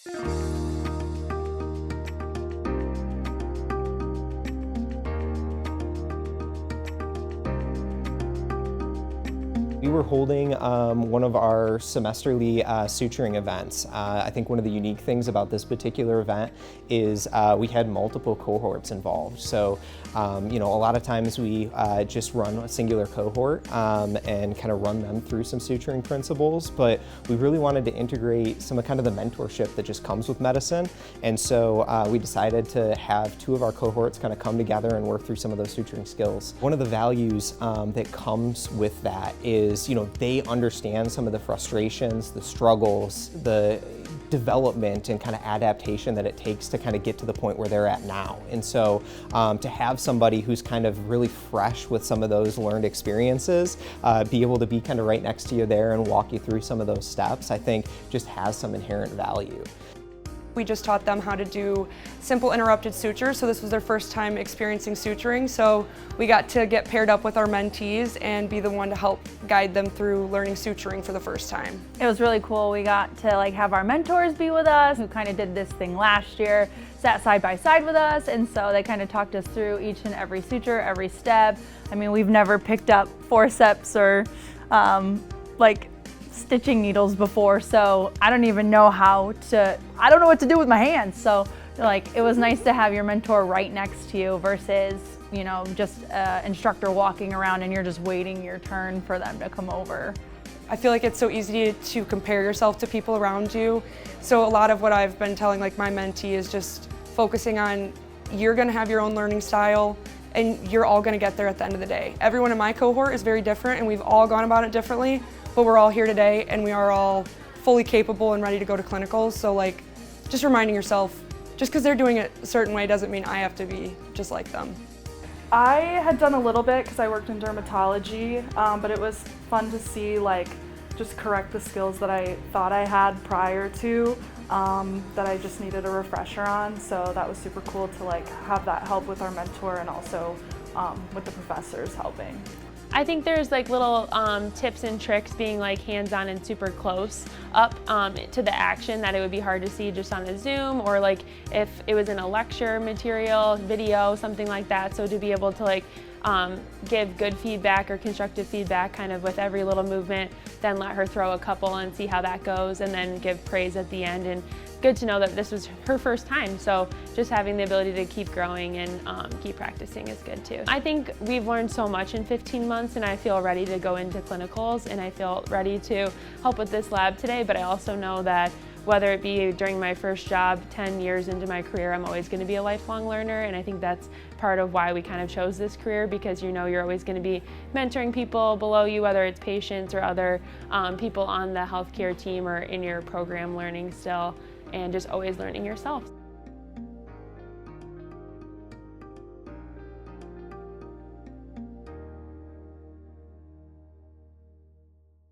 We were holding one of our semesterly suturing events. I think one of the unique things about this particular event is we had multiple cohorts involved. So, a lot of times we just run a singular cohort and kind of run them through some suturing principles, but we really wanted to integrate some of kind of the mentorship that just comes with medicine. And so we decided to have two of our cohorts kind of come together and work through some of those suturing skills. One of the values that comes with that is, they understand some of the frustrations, the struggles, the development and kind of adaptation that it takes to kind of get to the point where they're at now. And so to have somebody who's kind of really fresh with some of those learned experiences, be able to be kind of right next to you there and walk you through some of those steps, I think just has some inherent value. We just taught them how to do simple interrupted sutures, so this was their first time experiencing suturing, so we got to get paired up with our mentees and be the one to help guide them through learning suturing for the first time. It was really cool. We got to have our mentors be with us, who kind of did this thing last year, sat side by side with us, and so they kind of talked us through each and every suture, every step. I mean, we've never picked up forceps or stitching needles before, so I don't even know I don't know what to do with my hands. So it was nice to have your mentor right next to you versus, just an instructor walking around and you're just waiting your turn for them to come over. I feel like it's so easy to compare yourself to people around you. So a lot of what I've been telling my mentee is just focusing on you're gonna have your own learning style and you're all gonna get there at the end of the day. Everyone in my cohort is very different and we've all gone about it differently, but we're all here today and we are all fully capable and ready to go to clinicals. So just reminding yourself, just because they're doing it a certain way doesn't mean I have to be just like them. I had done a little bit because I worked in dermatology, but it was fun to see just correct the skills that I thought I had prior to that I just needed a refresher on. So that was super cool to have that help with our mentor and also with the professors helping. I think there's little tips and tricks being hands-on and super close up to the action that it would be hard to see just on a Zoom or if it was in a lecture material, video, something like that. So to be able to give good feedback or constructive feedback kind of with every little movement, then let her throw a couple and see how that goes and then give praise at the end. And good to know that this was her first time, so just having the ability to keep growing and keep practicing is good too. I think we've learned so much in 15 months and I feel ready to go into clinicals and I feel ready to help with this lab today, but I also know that whether it be during my first job, 10 years into my career, I'm always going to be a lifelong learner, and I think that's part of why we kind of chose this career, because you're always going to be mentoring people below you, whether it's patients or other people on the healthcare team or in your program learning still, and just always learning yourself.